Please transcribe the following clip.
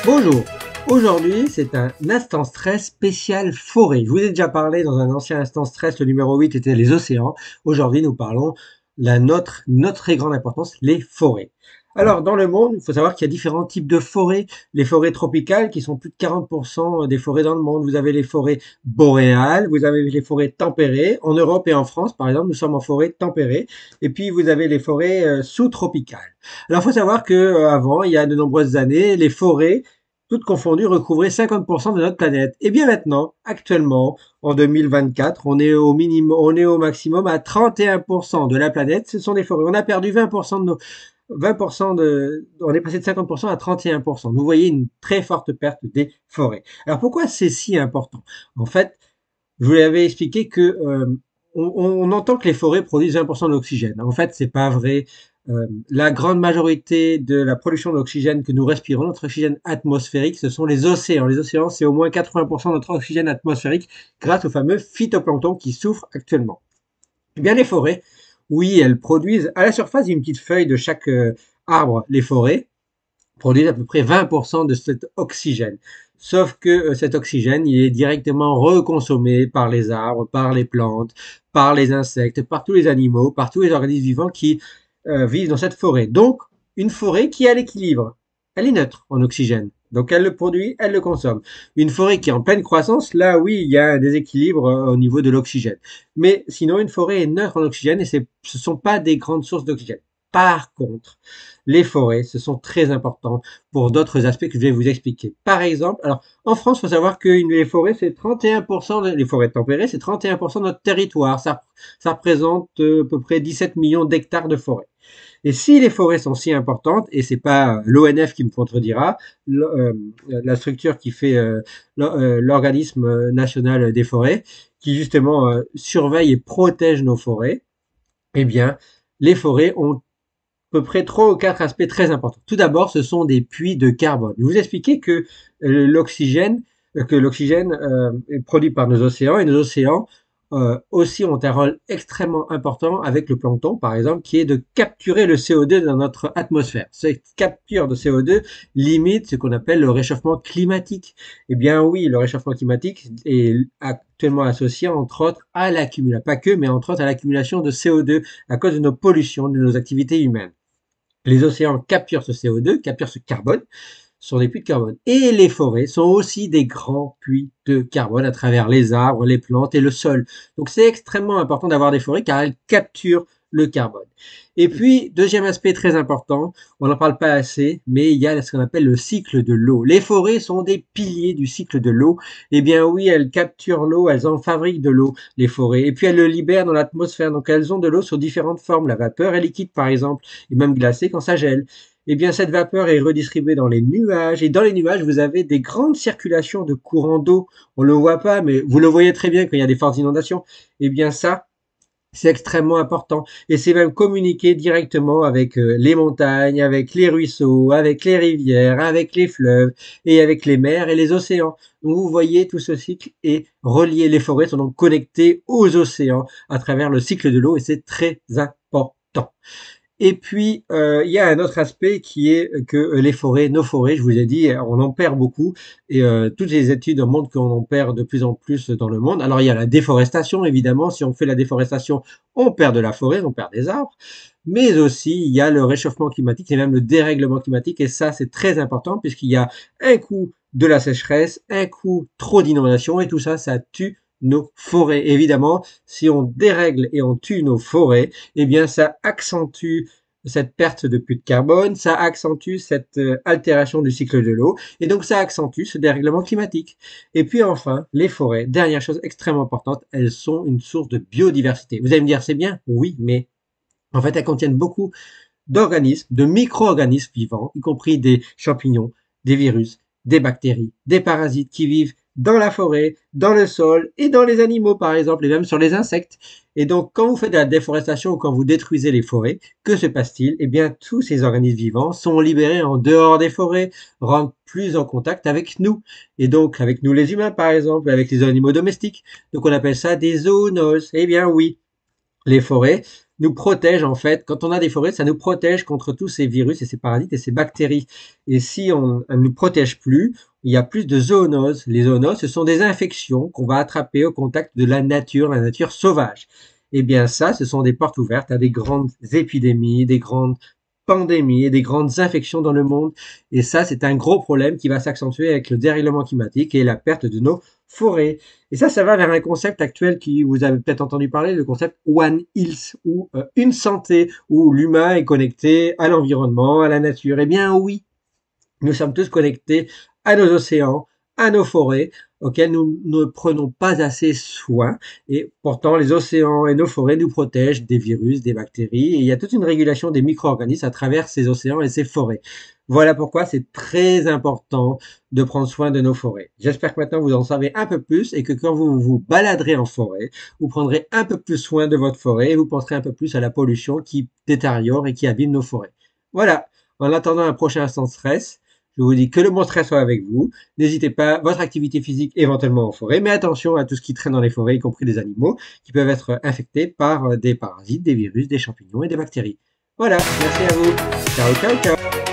Bonjour, aujourd'hui c'est un instant stress spécial forêt. Je vous ai déjà parlé dans un ancien instant stress, le numéro 8 était les océans. Aujourd'hui nous parlons de notre très grande importance, les forêts. Alors dans le monde, il faut savoir qu'il y a différents types de forêts. Les forêts tropicales qui sont plus de 40% des forêts dans le monde. Vous avez les forêts boréales, vous avez les forêts tempérées. En Europe et en France par exemple, nous sommes en forêt tempérée. Et puis vous avez les forêts sous-tropicales. Alors il faut savoir que avant, il y a de nombreuses années, les forêts toutes confondues, recouvraient 50% de notre planète. Et bien maintenant, actuellement, en 2024, on est au minimum, on est au maximum à 31% de la planète. Ce sont des forêts. On a perdu 20% de nos, 20% on est passé de 50% à 31%. Vous voyez une très forte perte des forêts. Alors pourquoi c'est si important? En fait, je vous l'avais expliqué que on entend que les forêts produisent 20% de l'oxygène. En fait, c'est pas vrai. La grande majorité de la production d'oxygène que nous respirons, notre oxygène atmosphérique, ce sont les océans. Les océans, c'est au moins 80% de notre oxygène atmosphérique grâce au fameux phytoplancton qui souffre actuellement. Eh bien, les forêts, oui, elles produisent à la surface une petite feuille de chaque arbre. Les forêts produisent à peu près 20% de cet oxygène. Sauf que cet oxygène, il est directement reconsommé par les arbres, par les plantes, par les insectes, par tous les animaux, par tous les organismes vivants qui vivent dans cette forêt. Donc, une forêt qui est à l'équilibre. Elle est neutre en oxygène. Donc, elle le produit, elle le consomme. Une forêt qui est en pleine croissance, là, oui, il y a un déséquilibre au niveau de l'oxygène. Mais sinon, une forêt est neutre en oxygène et ce ne sont pas des grandes sources d'oxygène. Par contre, les forêts, ce sont très importants pour d'autres aspects que je vais vous expliquer. Par exemple, alors en France, il faut savoir que les forêts, c'est 31%, les forêts tempérées, c'est 31% de notre territoire. Ça représente à peu près 17 millions d'hectares de forêts. Et si les forêts sont si importantes, et c'est pas l'ONF qui me contredira, la structure qui fait l'organisme national des forêts, qui justement surveille et protège nos forêts, eh bien, les forêts ont peu près trois ou quatre aspects très importants. Tout d'abord, ce sont des puits de carbone. Je vous expliquer que l'oxygène, est produit par nos océans et nos océans aussi ont un rôle extrêmement important avec le plancton, par exemple, qui est de capturer le CO2 dans notre atmosphère. Cette capture de CO2 limite ce qu'on appelle le réchauffement climatique. Eh bien oui, le réchauffement climatique est actuellement associé, entre autres, à l'accumulation, pas que, mais entre autres à l'accumulation de CO2 à cause de nos pollutions, de nos activités humaines. Les océans capturent ce CO2, capturent ce carbone, sont des puits de carbone. Et les forêts sont aussi des grands puits de carbone à travers les arbres, les plantes et le sol. Donc c'est extrêmement important d'avoir des forêts car elles capturent le carbone. Et puis, deuxième aspect très important, on n'en parle pas assez, mais il y a ce qu'on appelle le cycle de l'eau. Les forêts sont des piliers du cycle de l'eau. Eh bien oui, elles capturent l'eau, elles en fabriquent de l'eau, les forêts. Et puis elles le libèrent dans l'atmosphère. Donc elles ont de l'eau sous différentes formes. La vapeur est liquide, par exemple, et même glacée quand ça gèle. Eh bien, cette vapeur est redistribuée dans les nuages. Et dans les nuages, vous avez des grandes circulations de courants d'eau. On ne le voit pas, mais vous le voyez très bien quand il y a des fortes inondations. Eh bien, ça, c'est extrêmement important. Et c'est même communiqué directement avec les montagnes, avec les ruisseaux, avec les rivières, avec les fleuves et avec les mers et les océans. Donc, vous voyez, tout ce cycle est relié. Les forêts sont donc connectées aux océans à travers le cycle de l'eau et c'est très important. Et puis, il y a un autre aspect qui est que les forêts, nos forêts, je vous ai dit, on en perd beaucoup. Et toutes les études montrent qu'on en perd de plus en plus dans le monde. Alors, il y a la déforestation, évidemment. Si on fait la déforestation, on perd de la forêt, on perd des arbres. Mais aussi, il y a le réchauffement climatique et même le dérèglement climatique. Et ça, c'est très important puisqu'il y a un coup de la sécheresse, un coup trop d'inondations. Et tout ça, ça tue nos forêts. Évidemment, si on dérègle et on tue nos forêts, eh bien, ça accentue cette perte de puits de carbone, ça accentue cette altération du cycle de l'eau, et donc ça accentue ce dérèglement climatique. Et puis enfin, les forêts, dernière chose extrêmement importante, elles sont une source de biodiversité. Vous allez me dire, c'est bien? Oui, mais en fait, elles contiennent beaucoup d'organismes, de micro-organismes vivants, y compris des champignons, des virus, des bactéries, des parasites qui vivent dans la forêt, dans le sol et dans les animaux par exemple, et même sur les insectes. Et donc quand vous faites de la déforestation ou quand vous détruisez les forêts, que se passe-t-il? Eh bien tous ces organismes vivants sont libérés en dehors des forêts, rentrent plus en contact avec nous. Et donc avec nous les humains par exemple, avec les animaux domestiques. Donc on appelle ça des zoonoses. Eh bien oui, les forêts nous protège en fait. Quand on a des forêts, ça nous protège contre tous ces virus et ces parasites et ces bactéries. Et si on ne nous protège plus, il y a plus de zoonoses. Les zoonoses, ce sont des infections qu'on va attraper au contact de la nature sauvage. Eh bien ça, ce sont des portes ouvertes à des grandes épidémies, des grandes pandémies et des grandes infections dans le monde. Et ça, c'est un gros problème qui va s'accentuer avec le dérèglement climatique et la perte de nos forêts. Et ça va vers un concept actuel qui vous avez peut-être entendu parler, le concept One Health, ou une santé, où l'humain est connecté à l'environnement, à la nature. Eh bien oui, nous sommes tous connectés à nos océans, à nos forêts, auxquelles nous ne prenons pas assez soin. Et pourtant, les océans et nos forêts nous protègent des virus, des bactéries. Et il y a toute une régulation des micro-organismes à travers ces océans et ces forêts. Voilà pourquoi c'est très important de prendre soin de nos forêts. J'espère que maintenant vous en savez un peu plus et que quand vous vous baladerez en forêt, vous prendrez un peu plus soin de votre forêt et vous penserez un peu plus à la pollution qui détériore et qui abîme nos forêts. Voilà. En attendant un prochain instant stress, je vous dis que le bon stress soit avec vous. N'hésitez pas, votre activité physique éventuellement en forêt, mais attention à tout ce qui traîne dans les forêts, y compris des animaux qui peuvent être infectés par des parasites, des virus, des champignons et des bactéries. Voilà, merci à vous. Ciao, ciao, ciao.